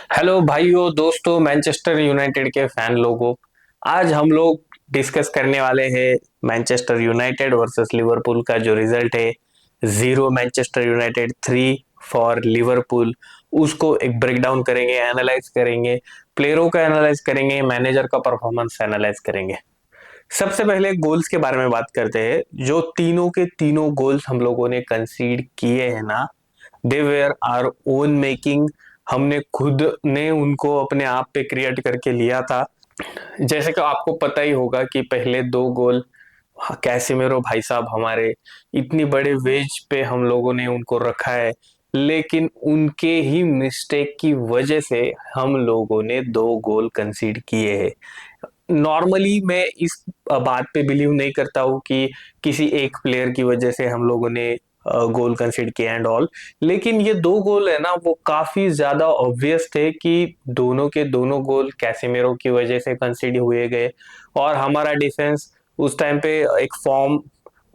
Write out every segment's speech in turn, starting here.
Hello भाइयों दोस्तों, Manchester United के फैन लोगों। आज हम लोग डिस्कस करने वाले हैं मैनचेस्टर यूनाइटेड वर्सेस लिवरपूल का जो रिजल्ट है। 0 मैनचेस्टर यूनाइटेड, 3 फॉर लिवरपूल। उसको एक ब्रेक डाउन करेंगे, एनालाइज करेंगे, प्लेयरों का एनालाइज करेंगे, मैनेजर का परफॉर्मेंस एनालाइज करेंगे। सबसे पहले गोल्स के बारे में बात करते हैं। जो तीनों के तीनों गोल्स हम लोगों ने कंसीड किए हैं ना, दे वेयर आर ओन मेकिंग। हमने खुद ने उनको अपने आप पे क्रिएट करके लिया था। जैसे कि आपको पता ही होगा कि पहले 2 गोल कैसेमेरो भाई साहब हमारे इतनी बड़े वेज पे हम लोगों ने उनको रखा है, लेकिन उनके ही मिस्टेक की वजह से हम लोगों ने 2 गोल कंसीड किए हैं। नॉर्मली मैं इस बात पे बिलीव नहीं करता हूँ कि किसी एक प्लेयर की वजह से हम लोगों ने गोल कंसीड किया एंड ऑल। लेकिन ये 2 गोल है ना, वो काफी ज्यादा ऑब्वियस थे कि दोनों के दोनों गोल कैसेमेरो की वजह से कंसीड हुए गए। और हमारा डिफेंस उस टाइम पे एक फॉर्म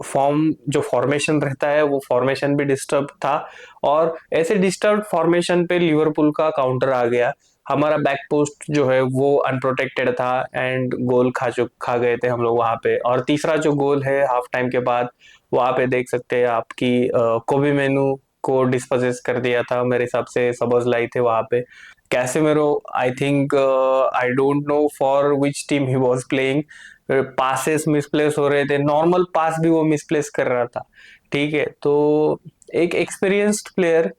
फॉर्म जो फॉर्मेशन रहता है वो फॉर्मेशन भी डिस्टर्ब था। और ऐसे डिस्टर्ब फॉर्मेशन पे लिवरपूल का काउंटर आ गया। हमारा बैक पोस्ट जो है वो अनप्रोटेक्टेड था एंड गोल खा गए थे हम लोग वहां पे। और तीसरा जो गोल है हाफ टाइम के बाद, वहां पे देख सकते हैं आपकी कोबी मेनू को डिस्पोजेस कर दिया था। मेरे हिसाब से सबोज़लाई थे वहां पे। कैसेमेरो, I think, I don't know for which team he was playing. Passes misplace हो रहे थे, नॉर्मल पास भी वो मिसप्लेस कर रहा था। ठीक है, तो एक एक्सपीरियंस्ड प्लेयर,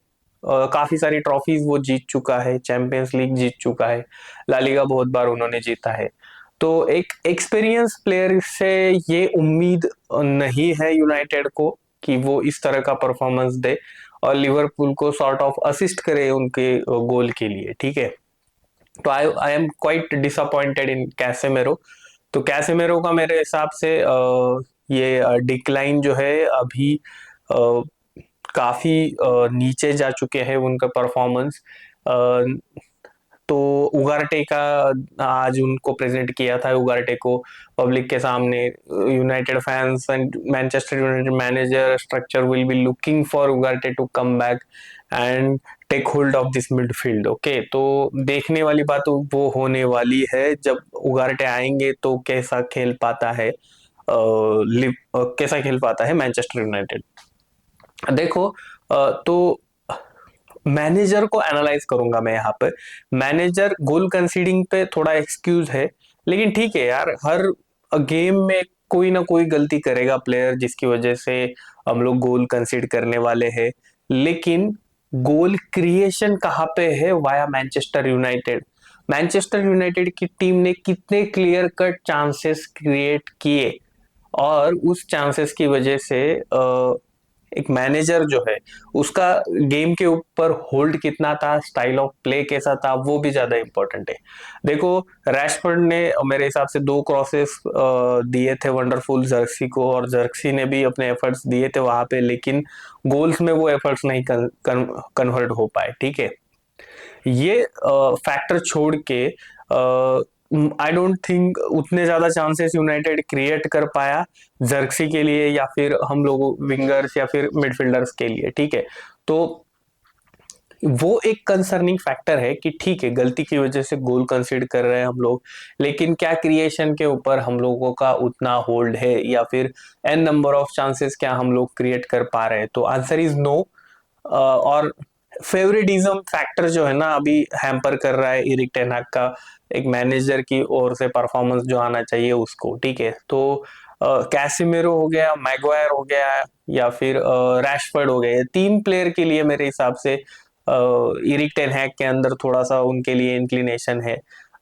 काफी सारी ट्रॉफीज वो जीत चुका है, चैंपियंस लीग जीत चुका है, ला लीगा बहुत बार उन्होंने जीता है। तो एक एक्सपीरियंस प्लेयर से ये उम्मीद नहीं है यूनाइटेड को कि वो इस तरह का परफॉर्मेंस दे और लिवरपूल को सॉर्ट ऑफ असिस्ट करे उनके गोल के लिए। ठीक है, तो I I am quite disappointed in Casemiro. तो कैसेमेरो का मेरे हिसाब से ये डिक्लाइन जो है अभी अ, काफी नीचे जा चुके हैं उनका परफॉर्मेंस। तो उगारटे का आज उनको प्रेजेंट किया था, उगारटे को पब्लिक के सामने। United fans and Manchester United manager structure will be looking for Ugarte to come back and take hold of this midfield. Okay, तो देखने वाली बात वो होने वाली है जब उगारटे आएंगे तो कैसा खेल पाता है, कैसा खेल पाता है मैनचेस्टर यूनाइटेड। देखो, तो मैनेजर को एनालाइज करूंगा मैं यहाँ पे। मैनेजर गोल कंसीडिंग पे थोड़ा एक्सक्यूज है, लेकिन ठीक है यार, हर गेम में कोई ना कोई गलती करेगा प्लेयर जिसकी वजह से हम लोग गोल कंसीड करने वाले हैं। लेकिन गोल क्रिएशन कहाँ पे है? Via Manchester United. Manchester United की टीम ने कितने क्लियर कट चांसेस क्रिएट किए, और उस चांसेस की वजह से एक मैनेजर जो है उसका गेम के ऊपर होल्ड कितना था, स्टाइल ऑफ प्ले कैसा था, वो भी ज्यादा इंपॉर्टेंट है। देखो, रैशफोर्ड ने मेरे हिसाब से 2 क्रॉसेस दिए थे वंडरफुल जर्सी को, और जर्सी ने भी अपने एफर्ट्स दिए थे वहां पे, लेकिन गोल्स में वो एफर्ट्स नहीं कन्वर्ट हो पाए। ठीक है, ये फैक्टर छोड़ के आई डोंट थिंक उतने ज्यादा चांसेस यूनाइटेड क्रिएट कर पाया जर्सी के लिए, या फिर हम लोग विंगर्स या फिर मिडफील्डर्स के लिए। ठीक है, तो वो एक कंसर्निंग फैक्टर है कि ठीक है, गलती की वजह से गोल कंसीड कर रहे हैं हम लोग, लेकिन क्या क्रिएशन के ऊपर हम लोगों का उतना होल्ड है, या फिर एन नंबर ऑफ चांसेस क्या हम लोग क्रिएट कर पा रहे हैं? तो आंसर इज नो। और फेवरेटिज्म फैक्टर जो है ना, अभी हैम्पर कर रहा है इरिक टेन हाग का, एक मैनेजर की ओर से परफॉर्मेंस जो आना चाहिए उसको। ठीक है, तो कैसिमेरो हो गया, मैगवायर हो गया, या फिर रैशफर्ड हो गया, ये 3 प्लेयर के लिए मेरे हिसाब से इरिक टेन हैग के अंदर थोड़ा सा उनके लिए इंक्लिनेशन है।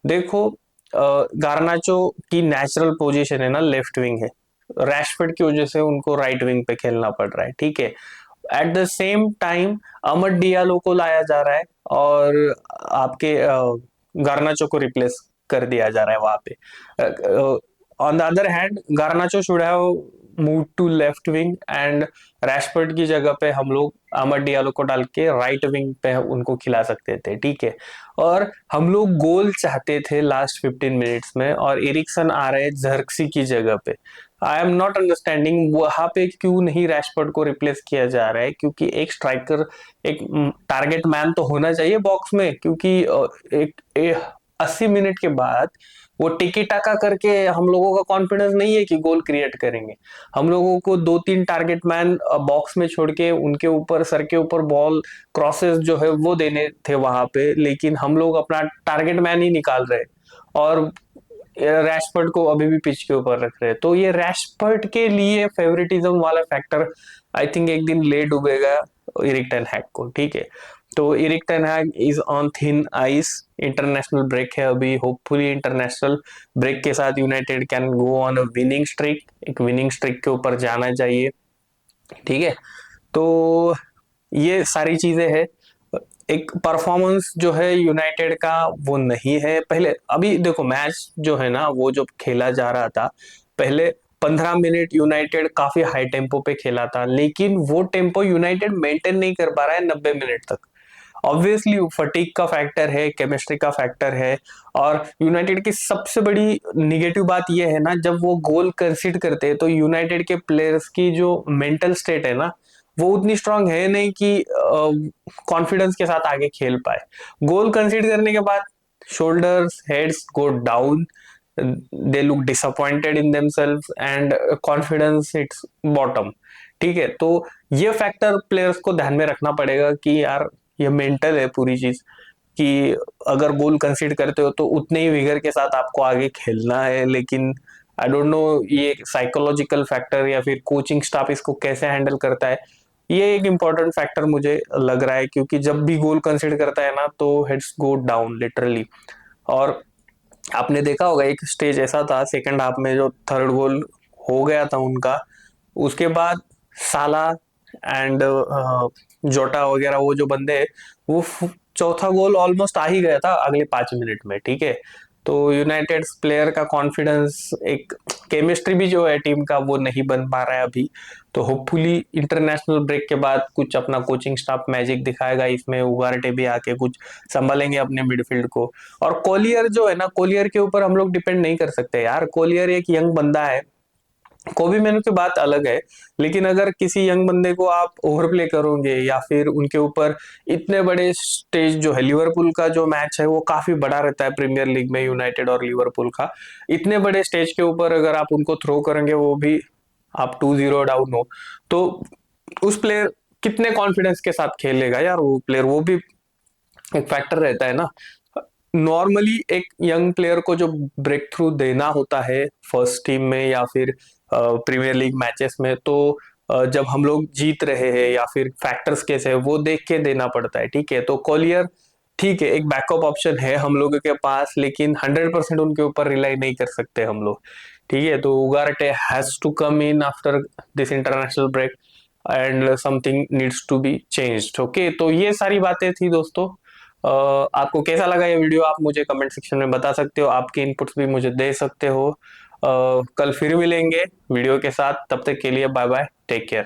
देखो, गार्नाचो की नेचुरल पोजीशन है ना लेफ्ट विंग है, रैशफर्ड की वजह से उनको राइट विंग पे खेलना पड़ रहा है। ठीक है, at the same time Amar Diallo को लाया जा रहा है, और आपके गार्नाचो को रिप्लेस कर दिया जा रहा है वहां पे। On the other hand, Garnacho should have move to left wing, and Rashford की जगह पे हम लोग अमर डियालो को डाल के राइट विंग पे उनको खिला सकते थे। ठीक है, और हम लोग गोल चाहते थे लास्ट 15 मिनट्स में, और एरिक्सन आ रहे जर्क्सी की जगह पे। आई एम नॉट अंडरस्टैंडिंग वहां पे क्यों नहीं रैशफोर्ड को रिप्लेस किया जा रहा है, क्योंकि एक स्ट्राइकर, एक टारगेट मैन तो होना चाहिए बॉक्स में, क्योंकि एक 80 मिनट के बाद वो टिकी टाका करके हम लोगों का कॉन्फिडेंस नहीं है कि गोल क्रिएट करेंगे। हम लोगों को दो तीन टारगेट मैन बॉक्स में छोड़ के उनके ऊपर, सर के ऊपर बॉल क्रॉसेस जो है वो देने थे वहां पे, लेकिन हम लोग अपना टारगेट मैन ही निकाल रहे और रैशफोर्ड को अभी भी पिच के ऊपर रख रहे हैं। तो ये रैशफोर्ड के लिए फेवरेटिज्म वाला फैक्टर आई थिंक एक दिन ले डूबेगा इरिक टेन हैग को, ठीक है। तो Erik ten Hag is on thin ice, international break है अभी, होपफुली इंटरनेशनल ब्रेक के साथ United can go on a winning streak, एक विनिंग स्ट्रिक के ऊपर जाना चाहिए, ठीक है। तो ये सारी चीजें हैं। एक परफॉर्मेंस जो है यूनाइटेड का वो नहीं है। पहले अभी देखो मैच जो है ना वो जो खेला जा रहा था, पहले 15 मिनट यूनाइटेड काफी हाई टेम्पो पे खेला था, लेकिन वो टेम्पो यूनाइटेड मेंटेन नहीं कर पा रहा है 90 मिनट तक। ऑब्वियसली फटीग का फैक्टर है, केमिस्ट्री का फैक्टर है, और यूनाइटेड की सबसे बड़ी निगेटिव बात यह है ना, जब वो गोल कंसीड करते हैं तो यूनाइटेड के प्लेयर्स की जो मेंटल स्टेट है ना वो उतनी स्ट्रांग है नहीं कि कॉन्फिडेंस के साथ आगे खेल पाए। गोल कंसीड करने के बाद shoulders, heads go down, they look disappointed in themselves and confidence it's bottom, ठीक है। तो ये फैक्टर प्लेयर्स को ध्यान में रखना पड़ेगा कि यार ये मेंटल है पूरी चीज, कि अगर गोल कंसीड करते हो तो उतने ही विगर के साथ आपको आगे खेलना है। लेकिन आई डोंट नो ये साइकोलॉजिकल फैक्टर या फिर कोचिंग स्टाफ इसको कैसे हैंडल करता है, ये एक इम्पोर्टेंट फैक्टर मुझे लग रहा है, क्योंकि जब भी गोल कंसीड करता है ना तो हेड्स गो डाउन लिटरली। और आपने देखा होगा एक स्टेज ऐसा था सेकंड हाफ में, जो थर्ड गोल हो गया था उनका, उसके बाद साला एंड जोटा वगैरह वो जो बंदे हैं, वो चौथा गोल ऑलमोस्ट आ ही गया था अगले 5 मिनट में, ठीक है। तो यूनाइटेड प्लेयर का कॉन्फिडेंस, एक केमिस्ट्री भी जो है टीम का वो नहीं बन पा रहा है अभी। तो होपफुली इंटरनेशनल ब्रेक के बाद कुछ अपना कोचिंग स्टाफ मैजिक दिखाएगा, इसमें उगारटे भी आके कुछ संभालेंगे अपने मिडफील्ड को। और कोलियर जो है ना, कोलियर के ऊपर हम लोग डिपेंड नहीं कर सकते यार, कोलियर एक यंग बंदा है। कोबी मेनू की बात अलग है, लेकिन अगर किसी यंग बंदे को आप ओवर प्ले करोगे या फिर उनके ऊपर इतने बड़े स्टेज, जो है लिवरपूल का जो मैच है वो काफी बड़ा रहता है प्रीमियर लीग में, यूनाइटेड और लिवरपूल का, इतने बड़े स्टेज के ऊपर अगर आप उनको थ्रो करेंगे, वो भी आप 2-0 डाउन हो, तो उस प्लेयर कितने कॉन्फिडेंस के साथ खेलेगा यार वो प्लेयर, वो भी एक फैक्टर रहता है ना। नॉर्मली एक यंग प्लेयर को जो ब्रेक थ्रू देना होता है फर्स्ट टीम में या फिर प्रीमियर लीग मैचेस में, तो जब हम लोग जीत रहे हैं या फिर फैक्टर्स कैसे है वो देख के देना पड़ता है, ठीक है। तो कॉलियर ठीक है, एक बैकअप ऑप्शन है हम लोगों के पास, लेकिन 100% उनके ऊपर रिलाई नहीं कर सकते हम लोग, ठीक है। तो Ugarte has to come in after this international break and something needs to be changed, okay. तो ये सारी बातें थी दोस्तों। आपको कैसा लगा ये वीडियो आप मुझे कमेंट सेक्शन में बता सकते हो, आपके इनपुट्स भी मुझे दे सकते हो। कल फिर मिलेंगे वीडियो के साथ, तब तक के लिए बाय बाय, टेक केयर।